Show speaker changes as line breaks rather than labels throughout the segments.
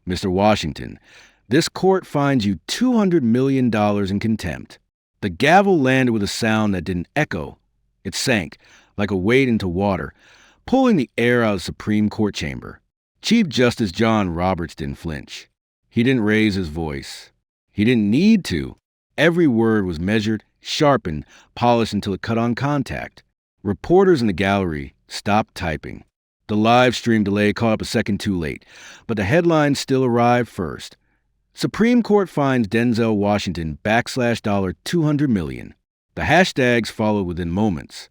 Mr. Washington, this court finds you $200 million in contempt. The gavel landed with a sound that didn't echo. It sank, like a weight into water, pulling the air out of the Supreme Court chamber. Chief Justice John Roberts didn't flinch. He didn't raise his voice. He didn't need to. Every word was measured, sharpened, polished until it cut on contact. Reporters in the gallery stopped typing. The live stream delay caught up a second too late, but the headlines still arrived first. Supreme Court finds Denzel Washington $200 million. The hashtags followed within moments.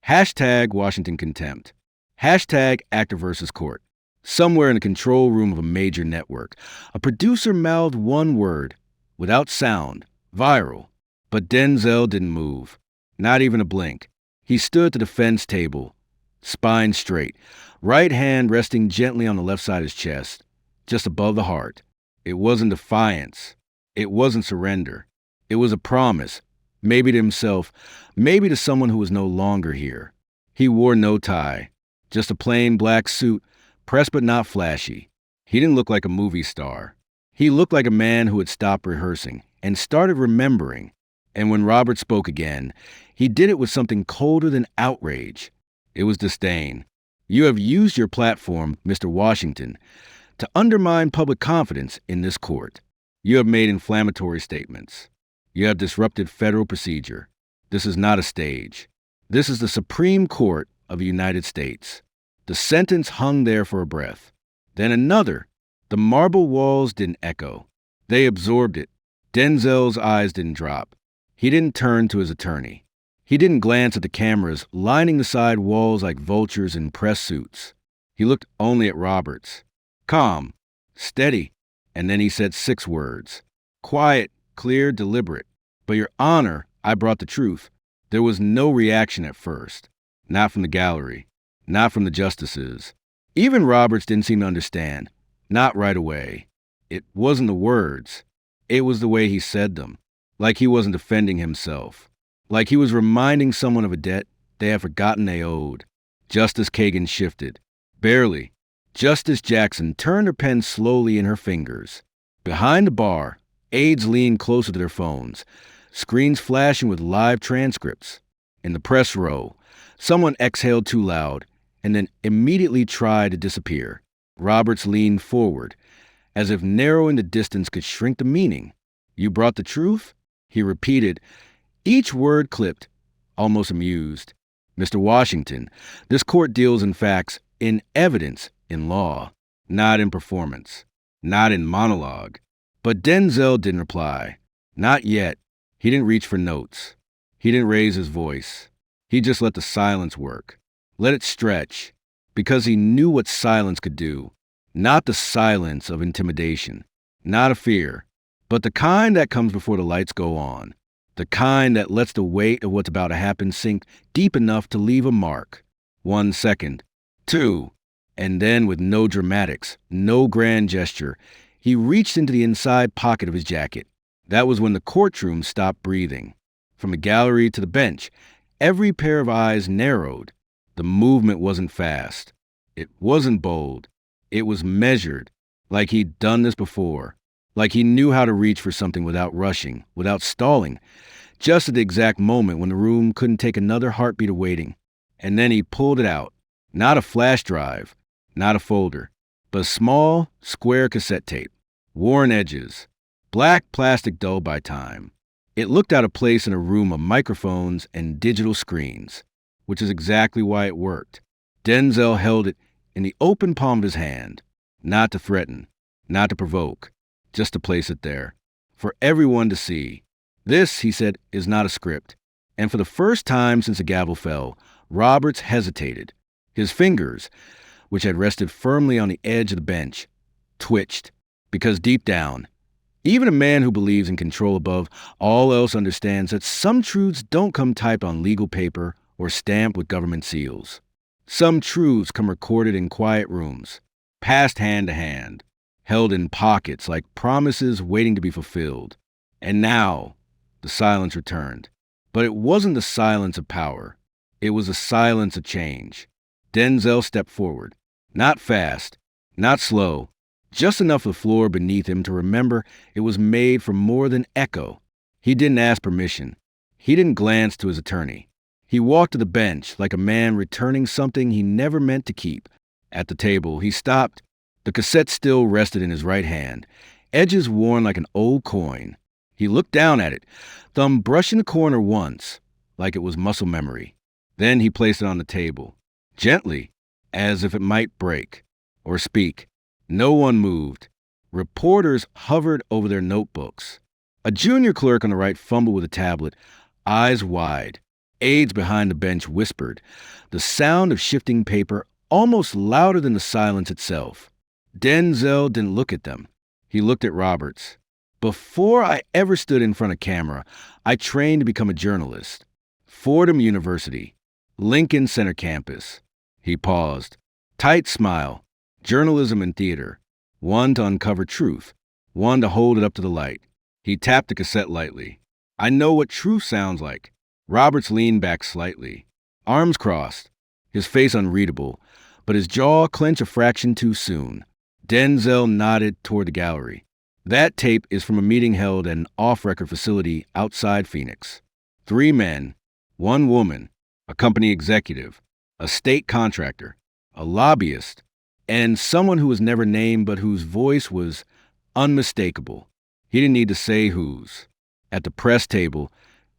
Hashtag Washington contempt. Hashtag actor versus court. Somewhere in the control room of a major network, a producer mouthed one word, without sound, viral. But Denzel didn't move, not even a blink. He stood at the defense table, spine straight, right hand resting gently on the left side of his chest, just above the heart. It wasn't defiance. It wasn't surrender. It was a promise, maybe to himself, maybe to someone who was no longer here. He wore no tie, just a plain black suit, pressed but not flashy. He didn't look like a movie star. He looked like a man who had stopped rehearsing and started remembering. And when Robert spoke again, he did it with something colder than outrage. It was disdain. You have used your platform, Mr. Washington, to undermine public confidence in this court. You have made inflammatory statements. You have disrupted federal procedure. This is not a stage. This is the Supreme Court of the United States. The sentence hung there for a breath. Then another. The marble walls didn't echo. They absorbed it. Denzel's eyes didn't drop. He didn't turn to his attorney. He didn't glance at the cameras lining the side walls like vultures in press suits. He looked only at Roberts. Calm, steady, and then he said 6 words. Quiet, clear, deliberate. But Your Honor, I brought the truth. There was no reaction at first. Not from the gallery. Not from the justices. Even Roberts didn't seem to understand. Not right away. It wasn't the words. It was the way he said them. Like he wasn't defending himself. Like he was reminding someone of a debt they had forgotten they owed. Justice Kagan shifted. Barely. Justice Jackson turned her pen slowly in her fingers. Behind the bar, aides leaned closer to their phones, screens flashing with live transcripts. In the press row, someone exhaled too loud and then immediately tried to disappear. Roberts leaned forward, as if narrowing the distance could shrink the meaning. You brought the truth? He repeated, each word clipped, almost amused. Mr. Washington, this court deals in facts, in evidence, in law, not in performance, not in monologue. But Denzel didn't reply. Not yet. He didn't reach for notes. He didn't raise his voice. He just let the silence work. Let it stretch, because he knew what silence could do. Not the silence of intimidation, not of fear, but the kind that comes before the lights go on. The kind that lets the weight of what's about to happen sink deep enough to leave a mark. 1 second. 2. And then, with no dramatics, no grand gesture, he reached into the inside pocket of his jacket. That was when the courtroom stopped breathing. From the gallery to the bench, every pair of eyes narrowed. The movement wasn't fast. It wasn't bold. It was measured, like he'd done this before. Like he knew how to reach for something without rushing, without stalling, just at the exact moment when the room couldn't take another heartbeat of waiting. And then he pulled it out. Not a flash drive, not a folder, but a small, square cassette tape. Worn edges. Black plastic dulled by time. It looked out of place in a room of microphones and digital screens, which is exactly why it worked. Denzel held it in the open palm of his hand, not to threaten, not to provoke, just to place it there, for everyone to see. This, he said, is not a script. And for the first time since the gavel fell, Roberts hesitated. His fingers, which had rested firmly on the edge of the bench, twitched, because deep down, even a man who believes in control above all else understands that some truths don't come typed on legal paper or stamped with government seals. Some truths come recorded in quiet rooms, passed hand to hand, held in pockets like promises waiting to be fulfilled. And now, the silence returned. But it wasn't the silence of power. It was the silence of change. Denzel stepped forward. Not fast, not slow, just enough of the floor beneath him to remember it was made for more than echo. He didn't ask permission. He didn't glance to his attorney. He walked to the bench like a man returning something he never meant to keep. At the table, he stopped. The cassette still rested in his right hand, edges worn like an old coin. He looked down at it, thumb brushing the corner once, like it was muscle memory. Then he placed it on the table, gently, as if it might break or speak. No one moved. Reporters hovered over their notebooks. A junior clerk on the right fumbled with a tablet, eyes wide. Aides behind the bench whispered, the sound of shifting paper almost louder than the silence itself. Denzel didn't look at them. He looked at Roberts. Before I ever stood in front of camera, I trained to become a journalist. Fordham University, Lincoln Center campus. He paused. Tight smile. Journalism and theater. One to uncover truth. One to hold it up to the light. He tapped the cassette lightly. I know what truth sounds like. Roberts leaned back slightly. Arms crossed. His face unreadable, but his jaw clenched a fraction too soon. Denzel nodded toward the gallery. That tape is from a meeting held at an off-record facility outside Phoenix. 3 men, 1 woman, a company executive, a state contractor, a lobbyist, and someone who was never named but whose voice was unmistakable. He didn't need to say whose. At the press table,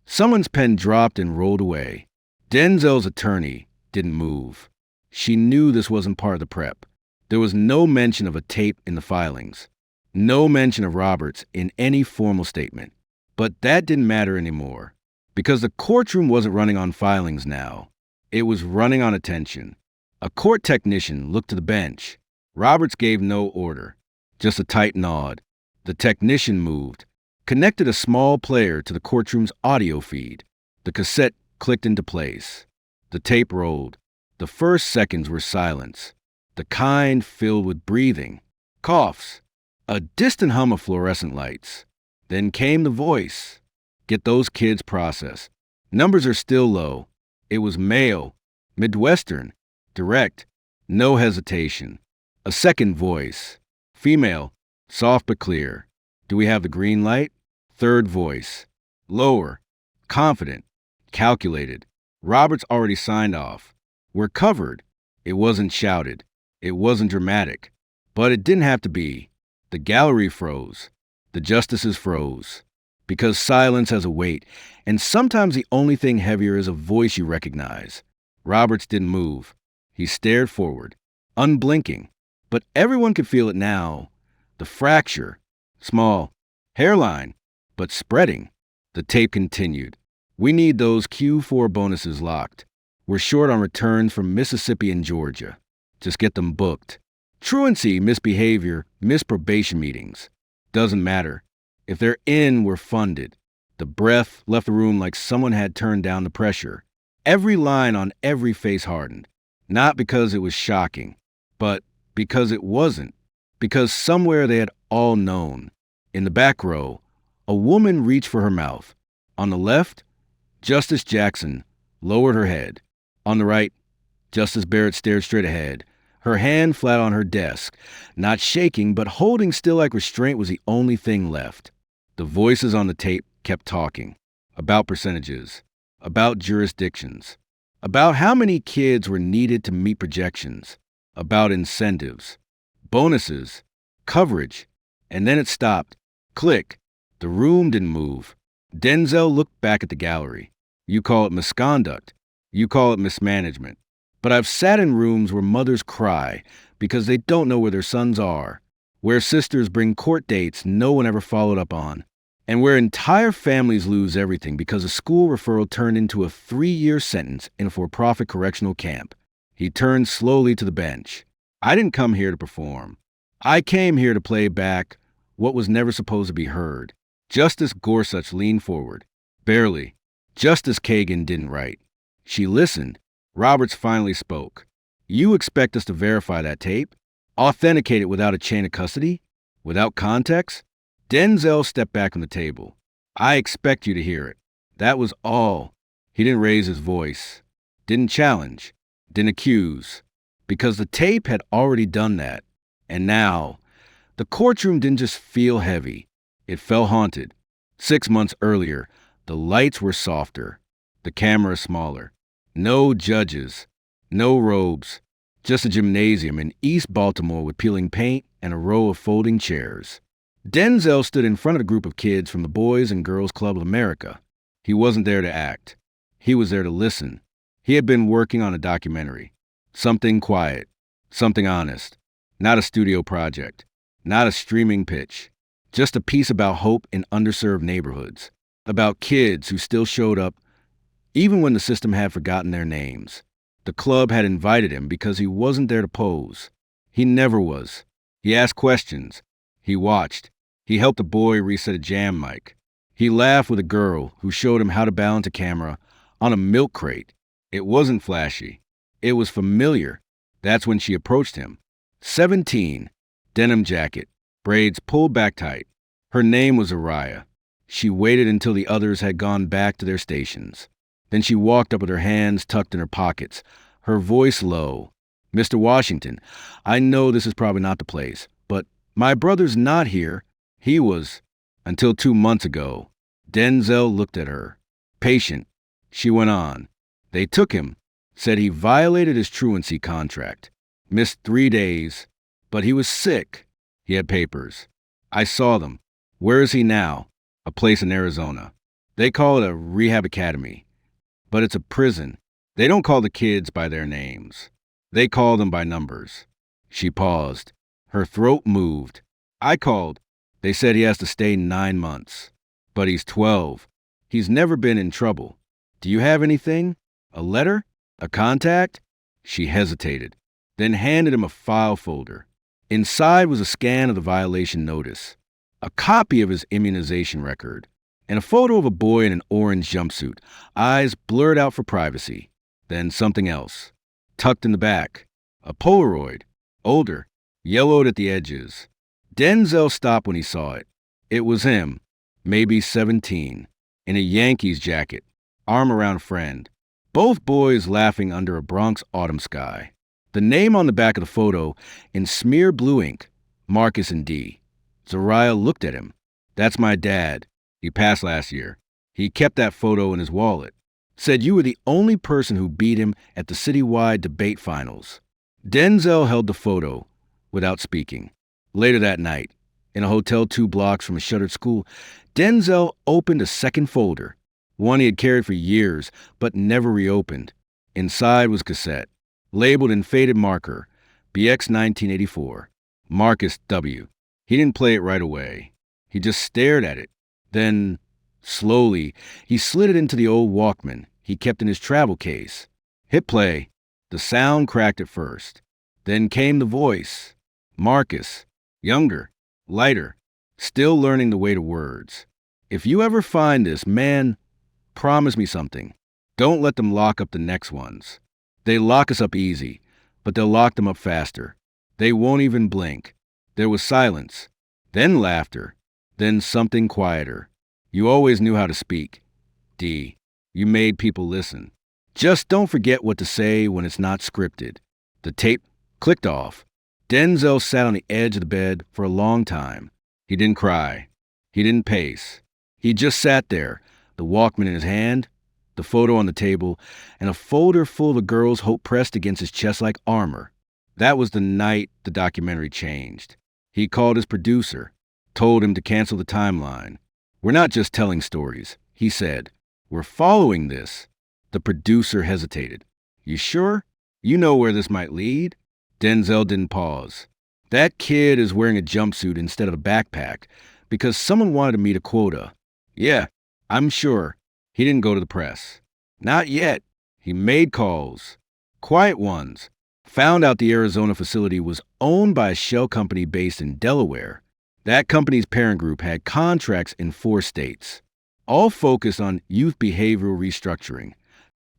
someone's pen dropped and rolled away. Denzel's attorney didn't move. She knew this wasn't part of the prep. There was no mention of a tape in the filings. No mention of Roberts in any formal statement. But that didn't matter anymore. Because the courtroom wasn't running on filings now. It was running on attention. A court technician looked to the bench. Roberts gave no order, just a tight nod. The technician moved, connected a small player to the courtroom's audio feed. The cassette clicked into place. The tape rolled. The first seconds were silence, the kind filled with breathing, coughs, a distant hum of fluorescent lights. Then came the voice. Get those kids processed. Numbers are still low. It was male, Midwestern, direct, no hesitation. A second voice. Female, soft but clear. Do we have the green light? Third voice. Lower, confident, calculated. Roberts already signed off. We're covered. It wasn't shouted. It wasn't dramatic. But it didn't have to be. The gallery froze. The justices froze. Because silence has a weight, and sometimes the only thing heavier is a voice you recognize. Roberts didn't move. He stared forward, unblinking. But everyone could feel it now. The fracture. Small. Hairline. But spreading. The tape continued. We need those Q4 bonuses locked. We're short on returns from Mississippi and Georgia. Just get them booked. Truancy, misbehavior, misprobation meetings. Doesn't matter. If they're in, we're funded. The breath left the room like someone had turned down the pressure. Every line on every face hardened. Not because it was shocking, but because it wasn't. Because somewhere they had all known. In the back row, a woman reached for her mouth. On the left, Justice Jackson lowered her head. On the right, Justice Barrett stared straight ahead, her hand flat on her desk, not shaking but holding still like restraint was the only thing left. The voices on the tape kept talking. About percentages. About jurisdictions. About how many kids were needed to meet projections. About incentives. Bonuses. Coverage. And then it stopped. Click. The room didn't move. Denzel looked back at the gallery. You call it misconduct. You call it mismanagement. But I've sat in rooms where mothers cry because they don't know where their sons are, where sisters bring court dates no one ever followed up on, and where entire families lose everything because a school referral turned into a 3-year sentence in a for-profit correctional camp. He turned slowly to the bench. I didn't come here to perform. I came here to play back what was never supposed to be heard. Justice Gorsuch leaned forward. Barely. Justice Kagan didn't write. She listened. Roberts finally spoke. You expect us to verify that tape? Authenticate it without a chain of custody? Without context? Denzel stepped back from the table. I expect you to hear it. That was all. He didn't raise his voice. Didn't challenge. Didn't accuse. Because the tape had already done that. And now, The courtroom didn't just feel heavy, it felt haunted. 6 months earlier, the lights were softer, the camera smaller. No judges, no robes, just a gymnasium in East Baltimore with peeling paint and a row of folding chairs. Denzel stood in front of a group of kids from the Boys and Girls Club of America. He wasn't there to act. He was there to listen. He had been working on a documentary. Something quiet, something honest. Not a studio project, not a streaming pitch. Just a piece about hope in underserved neighborhoods. About kids who still showed up even when the system had forgotten their names. The club had invited him because he wasn't there to pose. He never was. He asked questions. He watched. He helped a boy reset a jam mic. He laughed with a girl who showed him how to balance a camera on a milk crate. It wasn't flashy. It was familiar. That's when she approached him. 17, denim jacket, braids pulled back tight. Her name was Araya. She waited until the others had gone back to their stations. Then she walked up with her hands tucked in her pockets, her voice low. "Mr. Washington, I know this is probably not the place, but my brother's not here. He was, until 2 months ago." Denzel looked at her. Patient. She went on. "They took him, said he violated his truancy contract. Missed 3 days, but he was sick. He had papers. I saw them. Where is he now? A place in Arizona. They call it a rehab academy. But it's a prison. They don't call the kids by their names. They call them by numbers." She paused. Her throat moved. "I called. They said he has to stay 9 months. But he's 12. He's never been in trouble. Do you have anything? A letter? A contact?" She hesitated, then handed him a file folder. Inside was a scan of the violation notice, a copy of his immunization record, and a photo of a boy in an orange jumpsuit, eyes blurred out for privacy. Then something else, tucked in the back, a Polaroid, older, yellowed at the edges. Denzel stopped when he saw it. It was him, maybe 17, in a Yankees jacket, arm around a friend. Both boys laughing under a Bronx autumn sky. The name on the back of the photo, in smear blue ink, Marcus and D. Zariah looked at him. "That's my dad. He passed last year. He kept that photo in his wallet. Said you were the only person who beat him at the citywide debate finals." Denzel held the photo without speaking. Later that night, in a hotel 2 blocks from a shuttered school, Denzel opened a second folder, one he had carried for years but never reopened. Inside was cassette, labeled in faded marker, BX 1984, Marcus W. He didn't play it right away. He just stared at it. Then, slowly, he slid it into the old Walkman he kept in his travel case. Hit play. The sound cracked at first. Then came the voice. Marcus, younger, lighter, still learning the way to words. "If you ever find this, man, promise me something. Don't let them lock up the next ones. They lock us up easy, but they'll lock them up faster. They won't even blink." There was silence, then laughter, then something quieter. "You always knew how to speak, D. You made people listen. Just don't forget what to say when it's not scripted." The tape clicked off. Denzel sat on the edge of the bed for a long time. He didn't cry. He didn't pace. He just sat there, the Walkman in his hand, the photo on the table, and a folder full of a girl's hope pressed against his chest like armor. That was the night the documentary changed. He called his producer, told him to cancel the timeline. "We're not just telling stories," he said. "We're following this." The producer hesitated. "You sure? You know where this might lead?" Denzel didn't pause. "That kid is wearing a jumpsuit instead of a backpack because someone wanted to meet a quota." "Yeah, I'm sure." He didn't go to the press. Not yet. He made calls. Quiet ones. Found out the Arizona facility was owned by a shell company based in Delaware. That company's parent group had contracts in 4 states, all focused on youth behavioral restructuring.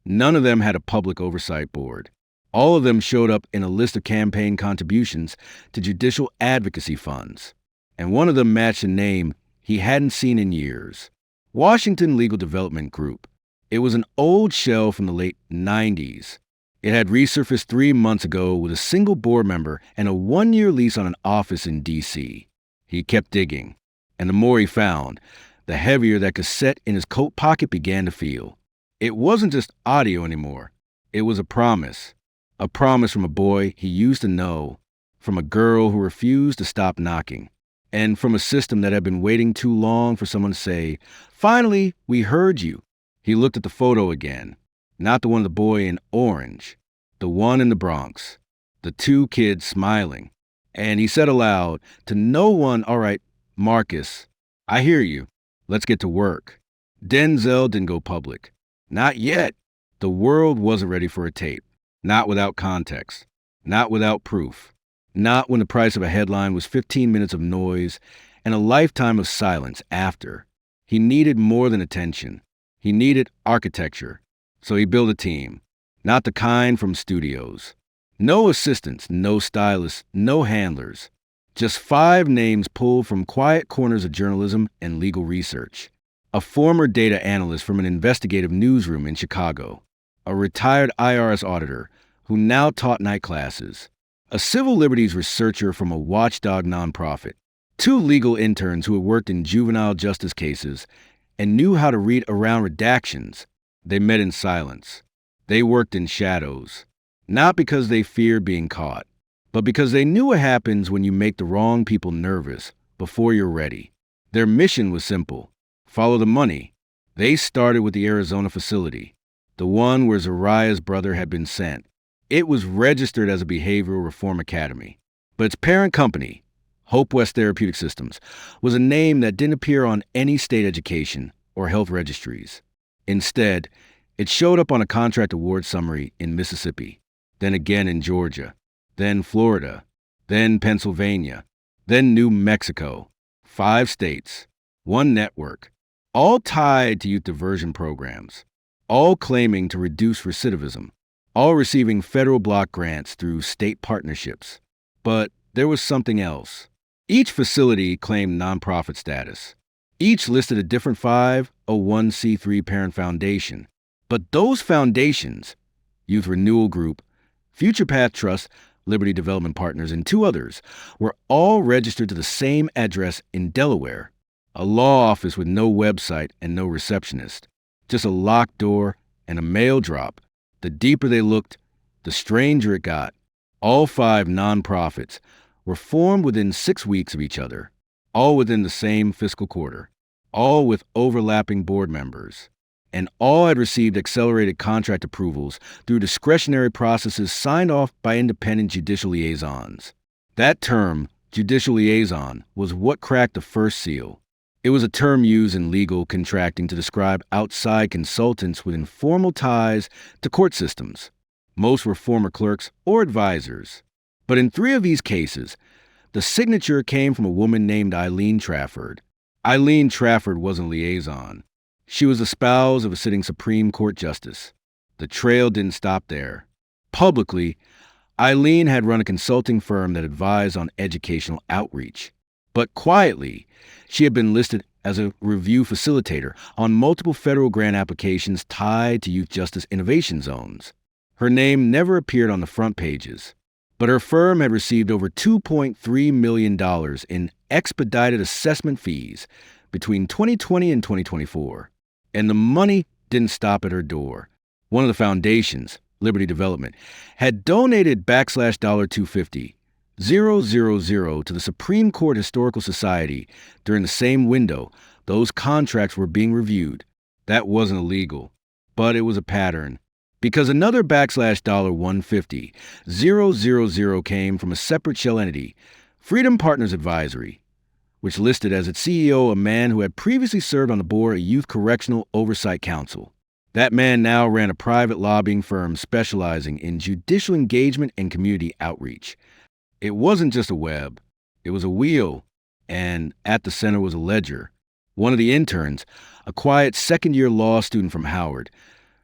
None of them had a public oversight board. All of them showed up in a list of campaign contributions to judicial advocacy funds. And one of them matched a name he hadn't seen in years. Washington Legal Development Group. It was an old shell from the late 90s. It had resurfaced 3 months ago with a single board member and a 1-year lease on an office in D.C. He kept digging, and the more he found, the heavier that cassette in his coat pocket began to feel. It wasn't just audio anymore. It was a promise. A promise from a boy he used to know, from a girl who refused to stop knocking, and from a system that had been waiting too long for someone to say, "Finally, we heard you." He looked at the photo again, not the one of the boy in orange, the one in the Bronx, the two kids smiling, and he said aloud to no one, "All right, Marcus, I hear you. Let's get to work." Denzel didn't go public. Not yet. The world wasn't ready for a tape. Not without context. Not without proof. Not when the price of a headline was 15 minutes of noise and a lifetime of silence after. He needed more than attention. He needed architecture. So he built a team. Not the kind from studios. No assistants, no stylists, no handlers. Just 5 names pulled from quiet corners of journalism and legal research. A former data analyst from an investigative newsroom in Chicago. A retired IRS auditor who now taught night classes. A civil liberties researcher from a watchdog nonprofit. 2 legal interns who had worked in juvenile justice cases and knew how to read around redactions. They met in silence. They worked in shadows. Not because they feared being caught, but because they knew what happens when you make the wrong people nervous before you're ready. Their mission was simple. Follow the money. They started with the Arizona facility, the one where Zariah's brother had been sent. It was registered as a behavioral reform academy, but its parent company, Hope West Therapeutic Systems, was a name that didn't appear on any state education or health registries. Instead, it showed up on a contract award summary in Mississippi, then again in Georgia, then Florida, then Pennsylvania, then New Mexico. 5 states, 1 network, all tied to youth diversion programs, all claiming to reduce recidivism, all receiving federal block grants through state partnerships. But there was something else. Each facility claimed nonprofit status. Each listed a different 501c3 parent foundation. But those foundations, Youth Renewal Group, Future Path Trust, Liberty Development Partners, and 2 others, were all registered to the same address in Delaware, a law office with no website and no receptionist, just a locked door and a mail drop. The deeper they looked, the stranger it got. All 5 nonprofits were formed within 6 weeks of each other, all within the same fiscal quarter, all with overlapping board members, and all had received accelerated contract approvals through discretionary processes signed off by independent judicial liaisons. That term, judicial liaison, was what cracked the first seal. It was a term used in legal contracting to describe outside consultants with informal ties to court systems. Most were former clerks or advisors. But in 3 of these cases, the signature came from a woman named Eileen Trafford. Eileen Trafford wasn't a liaison. She was the spouse of a sitting Supreme Court justice. The trail didn't stop there. Publicly, Eileen had run a consulting firm that advised on educational outreach. But quietly, she had been listed as a review facilitator on multiple federal grant applications tied to youth justice innovation zones. Her name never appeared on the front pages, but her firm had received over $2.3 million in expedited assessment fees between 2020 and 2024. And the money didn't stop at her door. One of the foundations, Liberty Development, had donated $250,000 to the Supreme Court Historical Society during the same window those contracts were being reviewed. That wasn't illegal, but it was a pattern. Because another $150,000 came from a separate shell entity, Freedom Partners Advisory, which listed as its CEO a man who had previously served on the board of Youth Correctional Oversight Council. That man now ran a private lobbying firm specializing in judicial engagement and community outreach. It wasn't just a web, it was a wheel, and at the center was a ledger. One of the interns, a quiet second-year law student from Howard,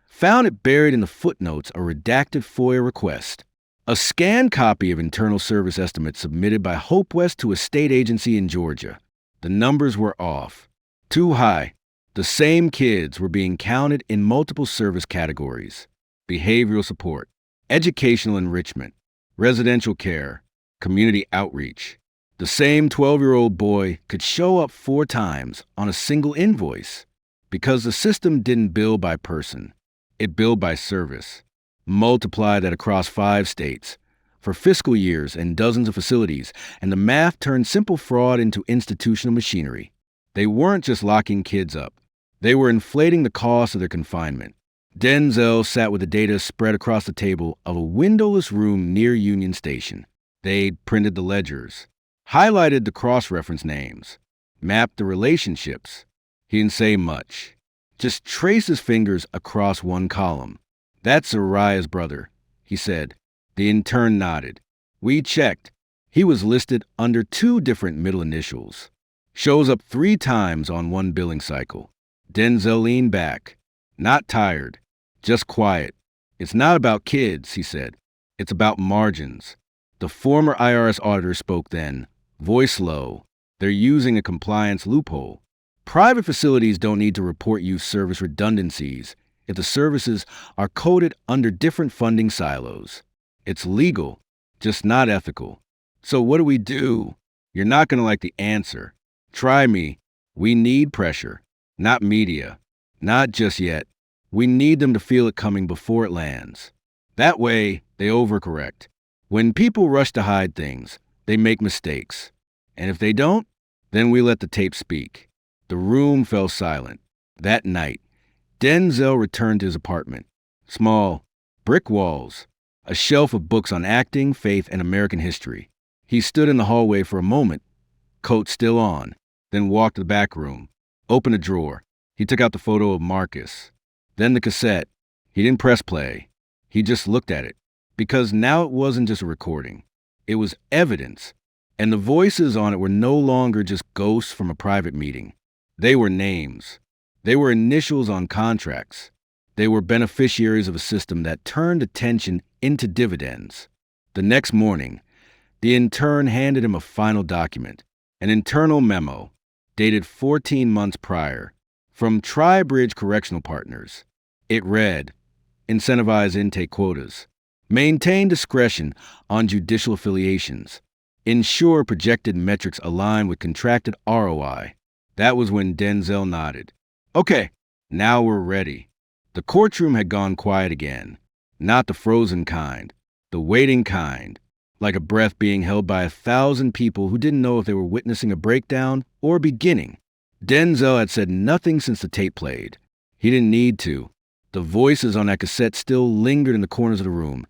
found it buried in the footnotes a redacted FOIA request, a scanned copy of internal service estimates submitted by Hope West to a state agency in Georgia. The numbers were off, too high. The same kids were being counted in multiple service categories: behavioral support, educational enrichment, residential care, community outreach. The same 12-year-old boy could show up 4 times on a single invoice because the system didn't bill by person. It billed by service. Multiply that across 5 states, for fiscal years and dozens of facilities, and the math turned simple fraud into institutional machinery. They weren't just locking kids up. They were inflating the cost of their confinement. Denzel sat with the data spread across the table of a windowless room near Union Station. They'd printed the ledgers, highlighted the cross-reference names, mapped the relationships. He didn't say much. Just traced his fingers across one column. "That's Uriah's brother," he said. The intern nodded. "We checked. He was listed under 2 different middle initials. Shows up 3 times on one billing cycle." Denzel leaned back. Not tired, just quiet. "It's not about kids," he said. "It's about margins." The former IRS auditor spoke then, voice low. "They're using a compliance loophole. Private facilities don't need to report youth service redundancies if the services are coded under different funding silos. It's legal, just not ethical. So what do we do? You're not going to like the answer. Try me. We need pressure, not media. Not just yet. We need them to feel it coming before it lands. That way, they overcorrect. When people rush to hide things, they make mistakes. And if they don't, then we let the tape speak." The room fell silent. That night, Denzel returned to his apartment. Small, brick walls, a shelf of books on acting, faith, and American history. He stood in the hallway for a moment, coat still on, then walked to the back room, opened a drawer. He took out the photo of Marcus, then the cassette. He didn't press play. He just looked at it, because now it wasn't just a recording. It was evidence, and the voices on it were no longer just ghosts from a private meeting. They were names. They were initials on contracts. They were beneficiaries of a system that turned attention into dividends. The next morning, the intern handed him a final document, an internal memo, dated 14 months prior, from Tri-Bridge Correctional Partners. It read, "Incentivize intake quotas. Maintain discretion on judicial affiliations. Ensure projected metrics align with contracted ROI." That was when Denzel nodded. "Okay, now we're ready." The courtroom had gone quiet again. Not the frozen kind, the waiting kind, like a breath being held by 1,000 people who didn't know if they were witnessing a breakdown or a beginning. Denzel had said nothing since the tape played. He didn't need to. The voices on that cassette still lingered in the corners of the room,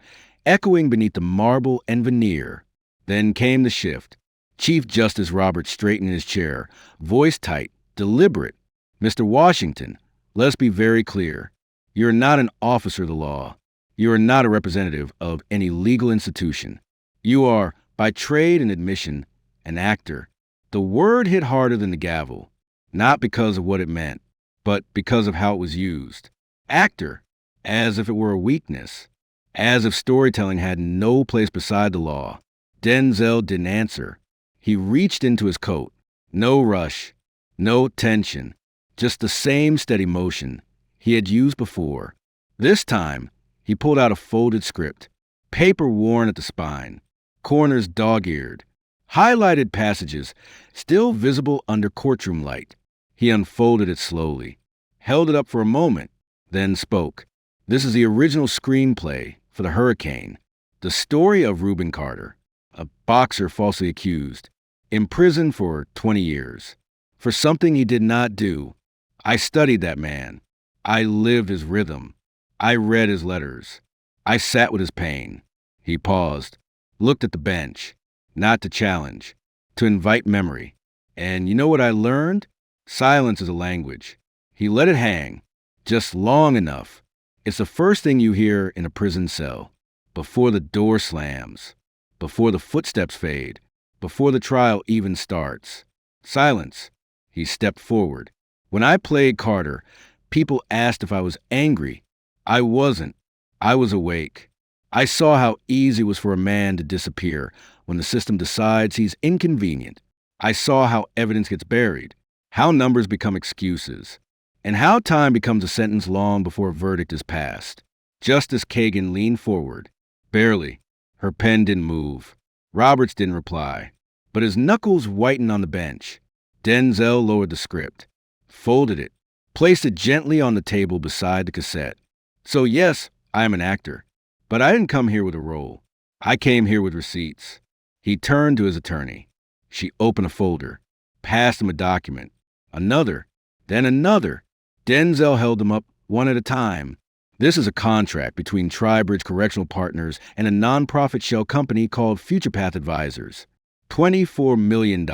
echoing beneath the marble and veneer. Then came the shift. Chief Justice Roberts straightened in his chair, voice tight, deliberate. "Mr. Washington, let's be very clear. You're not an officer of the law. You are not a representative of any legal institution. You are, by trade and admission, an actor." The word hit harder than the gavel, not because of what it meant, but because of how it was used. Actor, as if it were a weakness, as if storytelling had no place beside the law. Denzel didn't answer. He reached into his coat. No rush, no tension, just the same steady motion he had used before. This time, he pulled out a folded script, paper worn at the spine, corners dog-eared, highlighted passages still visible under courtroom light. He unfolded it slowly, held it up for a moment, then spoke. "This is the original screenplay for The Hurricane, the story of Reuben Carter, a boxer falsely accused, imprisoned for 20 years, for something he did not do. I studied that man. I lived his rhythm. I read his letters. I sat with his pain." He paused, looked at the bench, not to challenge, to invite memory. "And you know what I learned? Silence is a language." He let it hang, just long enough. It's the first thing you hear in a prison cell, before the door slams, before the footsteps fade, before the trial even starts. Silence. He stepped forward. "When I played Carter, people asked if I was angry. I wasn't. I was awake. I saw how easy it was for a man to disappear when the system decides he's inconvenient. I saw how evidence gets buried, how numbers become excuses, and how time becomes a sentence long before a verdict is passed." Justice Kagan leaned forward, Barely. Her pen didn't move. Roberts didn't reply. But his knuckles whitened on the bench. Denzel lowered the script, folded it, placed it gently on the table beside the cassette. So yes, I am an actor. But I didn't come here with a role. I came here with receipts. He turned to his attorney. She opened a folder, passed him a document. Another, then another. Denzel held them up one at a time. This is a contract between Tribridge Correctional Partners and a nonprofit shell company called Future Path Advisors. $24 million.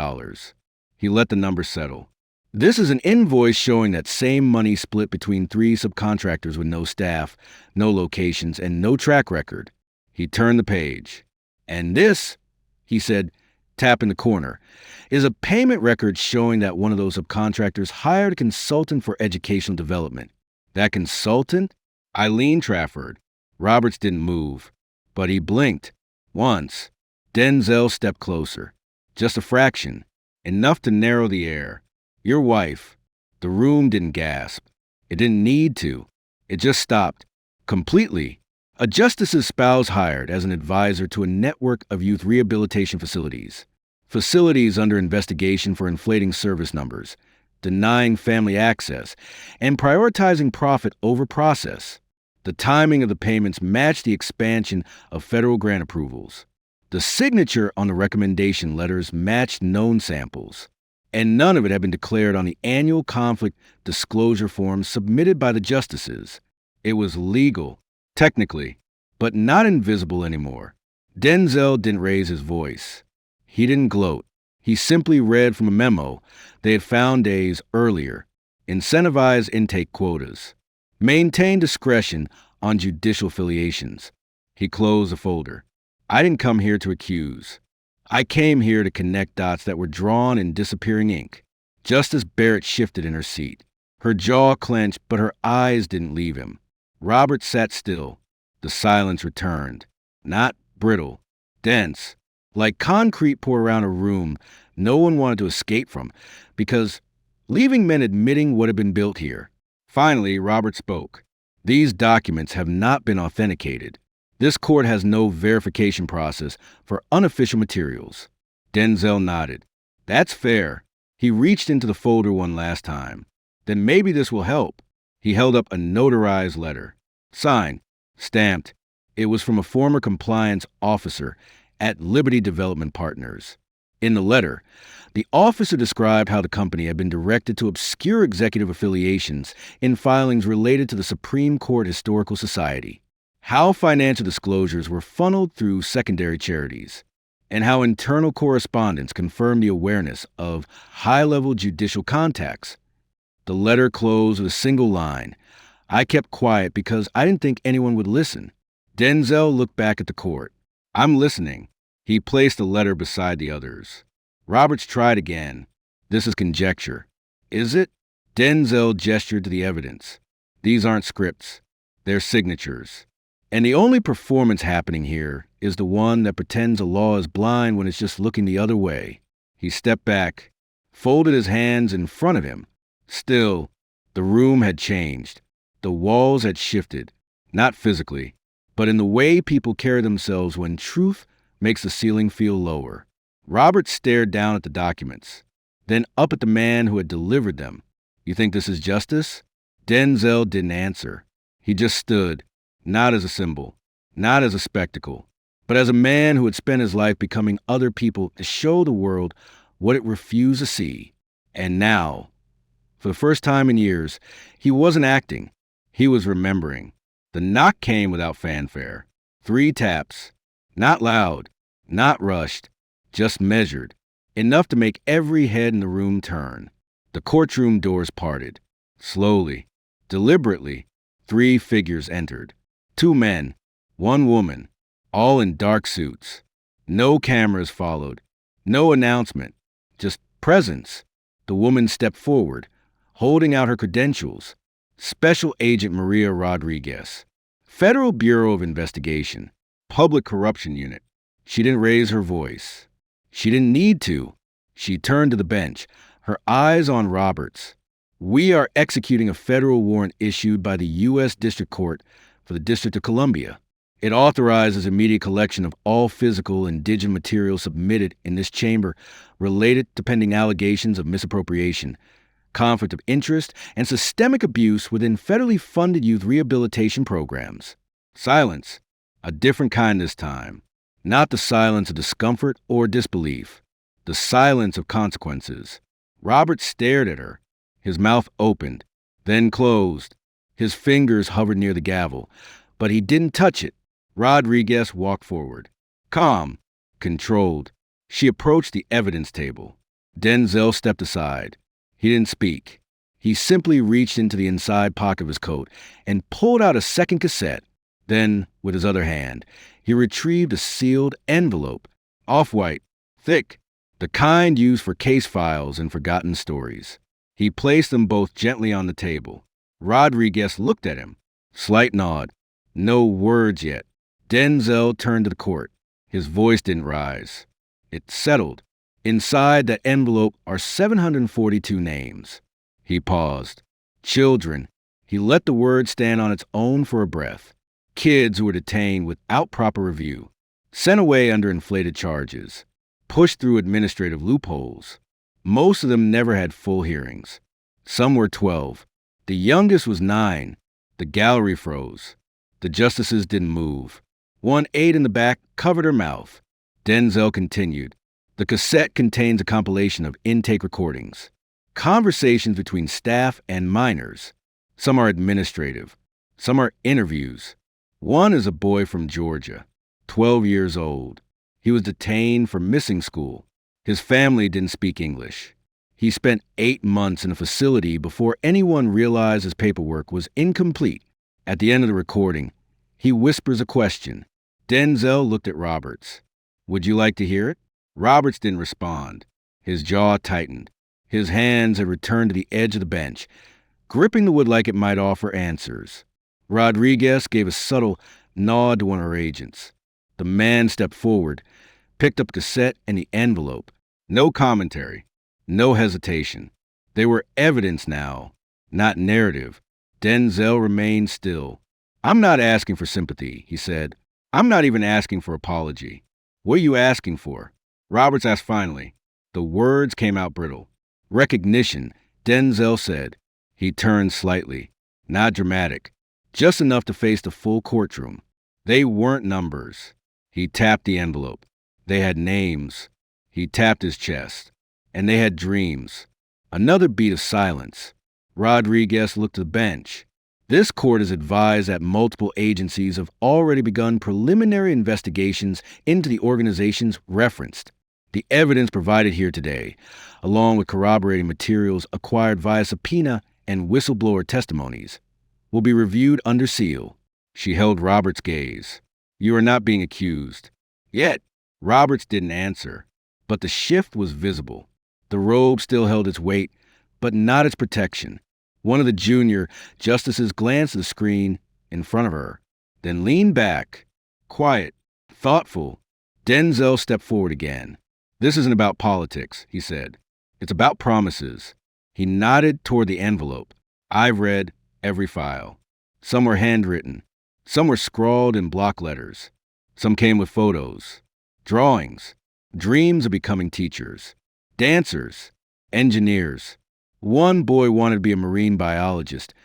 He let the number settle. This is an invoice showing that same money split between 3 subcontractors with no staff, no locations, and no track record. He turned the page. And this, he said, tapping the corner, is a payment record showing that one of those subcontractors hired a consultant for educational development. That consultant? Eileen Trafford. Roberts didn't move, but he blinked. Once. Denzel stepped closer. Just a fraction. Enough to narrow the air. Your wife. The room didn't gasp. It didn't need to. It just stopped. Completely. A justice's spouse hired as an advisor to a network of youth rehabilitation facilities. Facilities under investigation for inflating service numbers, denying family access, and prioritizing profit over process. The timing of the payments matched the expansion of federal grant approvals. The signature on the recommendation letters matched known samples, and none of it had been declared on the annual conflict disclosure forms submitted by the justices. It was legal, technically, but not invisible anymore. Denzel didn't raise his voice. He didn't gloat. He simply read from a memo they had found days earlier. Incentivize intake quotas. Maintain discretion on judicial affiliations. He closed the folder. I didn't come here to accuse. I came here to connect dots that were drawn in disappearing ink. Justice Barrett shifted in her seat. Her jaw clenched, but her eyes didn't leave him. Robert sat still. The silence returned. Not brittle. Dense. Like concrete poured around a room no one wanted to escape from, because leaving meant admitting what had been built here. Finally, Robert spoke. These documents have not been authenticated. This court has no verification process for unofficial materials. Denzel nodded. That's fair. He reached into the folder one last time. Then maybe this will help. He held up a notarized letter. Signed. Stamped. It was from a former compliance officer at Liberty Development Partners. In the letter, the officer described how the company had been directed to obscure executive affiliations in filings related to the Supreme Court Historical Society, how financial disclosures were funneled through secondary charities, and how internal correspondence confirmed the awareness of high-level judicial contacts. The letter closed with a single line. I kept quiet because I didn't think anyone would listen. Denzel looked back at the court. I'm listening. He placed the letter beside the others. Roberts tried again. This is conjecture. Is it? Denzel gestured to the evidence. These aren't scripts. They're signatures. And the only performance happening here is the one that pretends a law is blind when it's just looking the other way. He stepped back, folded his hands in front of him. Still, the room had changed. The walls had shifted, not physically, but in the way people carry themselves when truth makes the ceiling feel lower. Robert stared down at the documents, then up at the man who had delivered them. You think this is justice? Denzel didn't answer. He just stood, not as a symbol, not as a spectacle, but as a man who had spent his life becoming other people to show the world what it refused to see. And now, for the first time in years, he wasn't acting. He was remembering. The knock came without fanfare. 3 taps. Not loud, not rushed, just measured. Enough to make every head in the room turn. The courtroom doors parted. Slowly, deliberately, 3 figures entered. 2 men, 1 woman, all in dark suits. No cameras followed. No announcement. Just presence. The woman stepped forward, holding out her credentials. Special Agent Maria Rodriguez. Federal Bureau of Investigation. Public Corruption Unit. She didn't raise her voice. She didn't need to. She turned to the bench, her eyes on Roberts. We are executing a federal warrant issued by the U.S. District Court for the District of Columbia. It authorizes immediate collection of all physical and digital materials submitted in this chamber related to pending allegations of misappropriation, conflict of interest, and systemic abuse within federally funded youth rehabilitation programs. Silence. A different kind this time. Not the silence of discomfort or disbelief. The silence of consequences. Robert stared at her. His mouth opened, then closed. His fingers hovered near the gavel, but he didn't touch it. Rodriguez walked forward. Calm, controlled. She approached the evidence table. Denzel stepped aside. He didn't speak. He simply reached into the inside pocket of his coat and pulled out a second cassette. Then, with his other hand, he retrieved a sealed envelope, off-white, thick, the kind used for case files and forgotten stories. He placed them both gently on the table. Rodriguez looked at him. Slight nod. No words yet. Denzel turned to the court. His voice didn't rise. It settled. Inside that envelope are 742 names. He paused. Children. He let the word stand on its own for a breath. Kids who were detained without proper review, sent away under inflated charges, pushed through administrative loopholes. Most of them never had full hearings. Some were 12. The youngest was 9. The gallery froze. The justices didn't move. One aide in the back covered her mouth. Denzel continued. The cassette contains a compilation of intake recordings, conversations between staff and minors. Some are administrative. Some are interviews. One is a boy from Georgia, 12 years old. He was detained for missing school. His family didn't speak English. He spent 8 months in a facility before anyone realized his paperwork was incomplete. At the end of the recording, he whispers a question. Denzel looked at Roberts. Would you like to hear it? Roberts didn't respond. His jaw tightened. His hands had returned to the edge of the bench, gripping the wood like it might offer answers. Rodriguez gave a subtle nod to one of her agents. The man stepped forward, picked up a cassette and the envelope. No commentary, no hesitation. They were evidence now, not narrative. Denzel remained still. I'm not asking for sympathy, he said. I'm not even asking for apology. What are you asking for? Roberts asked finally. The words came out brittle. Recognition, Denzel said. He turned slightly. Not dramatic. Just enough to face the full courtroom. They weren't numbers. He tapped the envelope. They had names. He tapped his chest. And they had dreams. Another beat of silence. Rodriguez looked at the bench. This court is advised that multiple agencies have already begun preliminary investigations into the organizations referenced. The evidence provided here today, along with corroborating materials acquired via subpoena and whistleblower testimonies, will be reviewed under seal. She held Roberts' gaze. You are not being accused. Yet, Roberts didn't answer. But the shift was visible. The robe still held its weight, but not its protection. One of the junior justices glanced at the screen in front of her, then leaned back, quiet, thoughtful. Denzel stepped forward again. This isn't about politics, he said. It's about promises. He nodded toward the envelope. I've read every file. Some were handwritten. Some were scrawled in block letters. Some came with photos, drawings, dreams of becoming teachers, dancers, engineers. One boy wanted to be a marine biologist,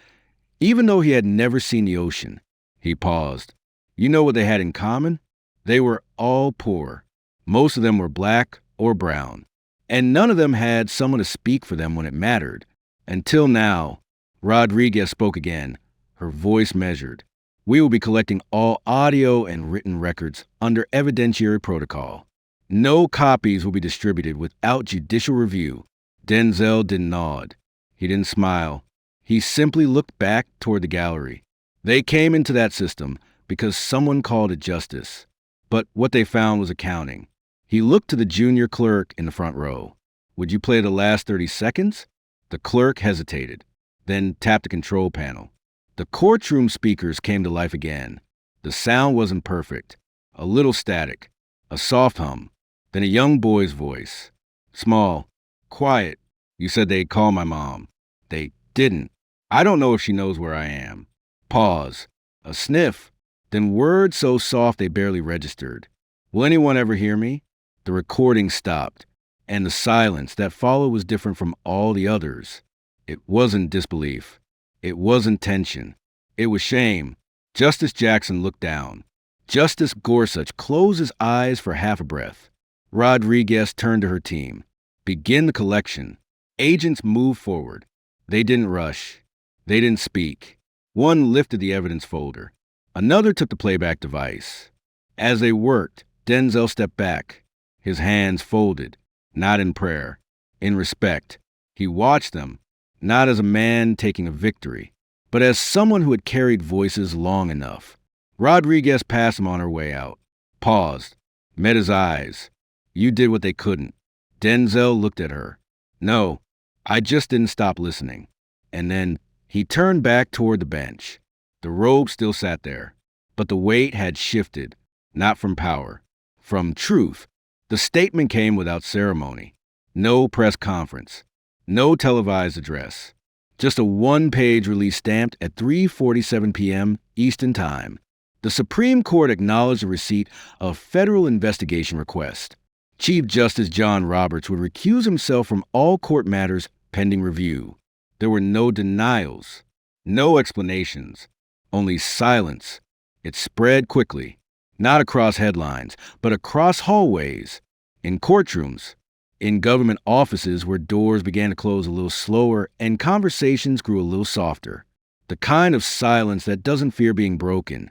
even though he had never seen the ocean. He paused. You know what they had in common? They were all poor. Most of them were black or brown. And none of them had someone to speak for them when it mattered. Until now. Rodriguez spoke again, her voice measured. We will be collecting all audio and written records under evidentiary protocol. No copies will be distributed without judicial review. Denzel didn't nod. He didn't smile. He simply looked back toward the gallery. They came into that system because someone called it justice. But what they found was accounting. He looked to the junior clerk in the front row. Would you play the last 30 seconds? The clerk hesitated, then tapped the control panel. The courtroom speakers came to life again. The sound wasn't perfect. A little static. A soft hum. Then a young boy's voice. Small. Quiet. You said they'd call my mom. They didn't. I don't know if she knows where I am. Pause. A sniff. Then words so soft they barely registered. Will anyone ever hear me? The recording stopped, and the silence that followed was different from all the others. It wasn't disbelief. It wasn't tension. It was shame. Justice Jackson looked down. Justice Gorsuch closed his eyes for half a breath. Rodriguez turned to her team. Begin the collection. Agents moved forward. They didn't rush. They didn't speak. One lifted the evidence folder. Another took the playback device. As they worked, Denzel stepped back, his hands folded, not in prayer, in respect. He watched them, not as a man taking a victory, but as someone who had carried voices long enough. Rodriguez passed him on her way out, paused, met his eyes. You did what they couldn't. Denzel looked at her. No, I just didn't stop listening. And then he turned back toward the bench. The robe still sat there, but the weight had shifted, not from power, from truth. The statement came without ceremony. No press conference, no televised address, just a one-page release stamped at 3:47 p.m. Eastern Time. The Supreme Court acknowledged the receipt of federal investigation request. Chief Justice John Roberts would recuse himself from all court matters pending review. There were no denials, no explanations, only silence. It spread quickly, not across headlines, but across hallways, in courtrooms, in government offices where doors began to close a little slower and conversations grew a little softer. The kind of silence that doesn't fear being broken,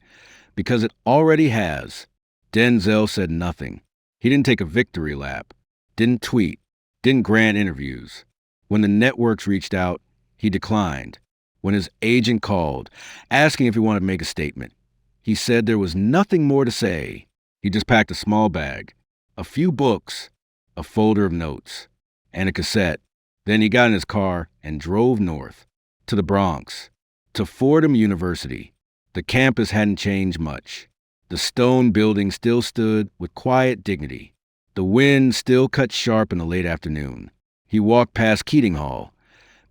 because it already has. Denzel said nothing. He didn't take a victory lap, didn't tweet, didn't grant interviews. When the networks reached out, he declined. When his agent called, asking if he wanted to make a statement, he said there was nothing more to say. He just packed a small bag, a few books, a folder of notes, and a cassette. Then he got in his car and drove north, to the Bronx, to Fordham University. The campus hadn't changed much. The stone building still stood with quiet dignity. The wind still cut sharp in the late afternoon. He walked past Keating Hall,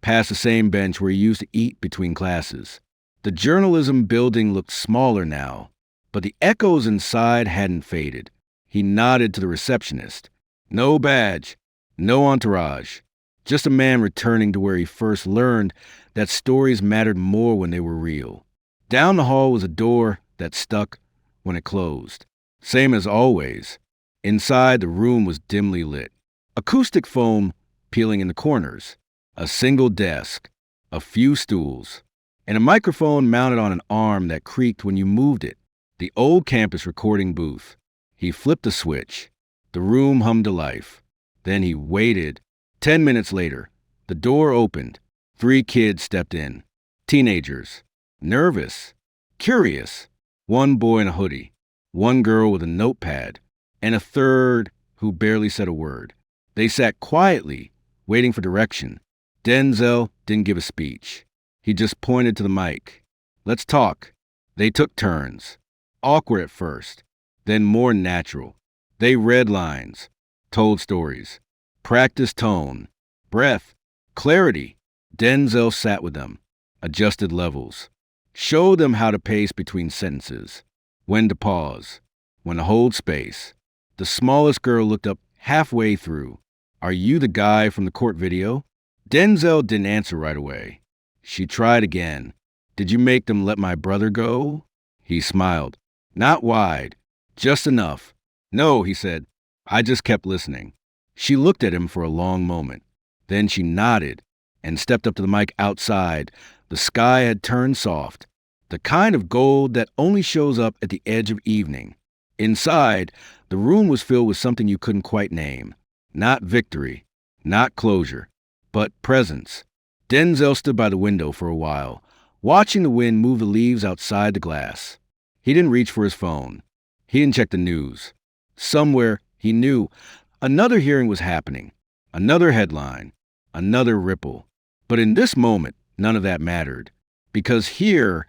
past the same bench where he used to eat between classes. The journalism building looked smaller now, but the echoes inside hadn't faded. He nodded to the receptionist. No badge, no entourage, just a man returning to where he first learned that stories mattered more when they were real. Down the hall was a door that stuck when it closed. Same as always. Inside, the room was dimly lit. Acoustic foam peeling in the corners. A single desk. A few stools. And a microphone mounted on an arm that creaked when you moved it. The old campus recording booth. He flipped a switch. The room hummed to life. Then he waited. 10 minutes later, the door opened. 3 kids stepped in. Teenagers. Nervous. Curious. One boy in a hoodie. One girl with a notepad. And a third who barely said a word. They sat quietly, waiting for direction. Denzel didn't give a speech. He just pointed to the mic. Let's talk. They took turns. Awkward at first, then more natural. They read lines, told stories, practiced tone, breath, clarity. Denzel sat with them, adjusted levels, showed them how to pace between sentences, when to pause, when to hold space. The smallest girl looked up halfway through. Are you the guy from the court video? Denzel didn't answer right away. She tried again. Did you make them let my brother go? He smiled. Not wide, just enough. No, he said. I just kept listening. She looked at him for a long moment. Then she nodded and stepped up to the mic outside. The sky had turned soft, the kind of gold that only shows up at the edge of evening. Inside, the room was filled with something you couldn't quite name. Not victory, not closure, but presence. Denzel stood by the window for a while, watching the wind move the leaves outside the glass. He didn't reach for his phone. He didn't check the news. Somewhere, he knew, another hearing was happening. Another headline. Another ripple. But in this moment, none of that mattered. Because here,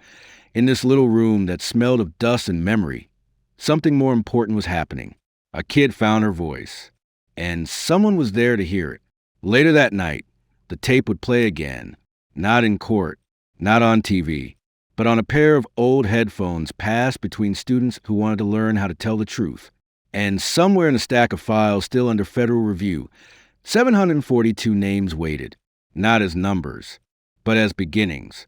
in this little room that smelled of dust and memory, something more important was happening. A kid found her voice. And someone was there to hear it. Later that night, the tape would play again. Not in court. Not on TV. but on a pair of old headphones passed between students who wanted to learn how to tell the truth. And somewhere in a stack of files still under federal review, 742 names waited, not as numbers, but as beginnings.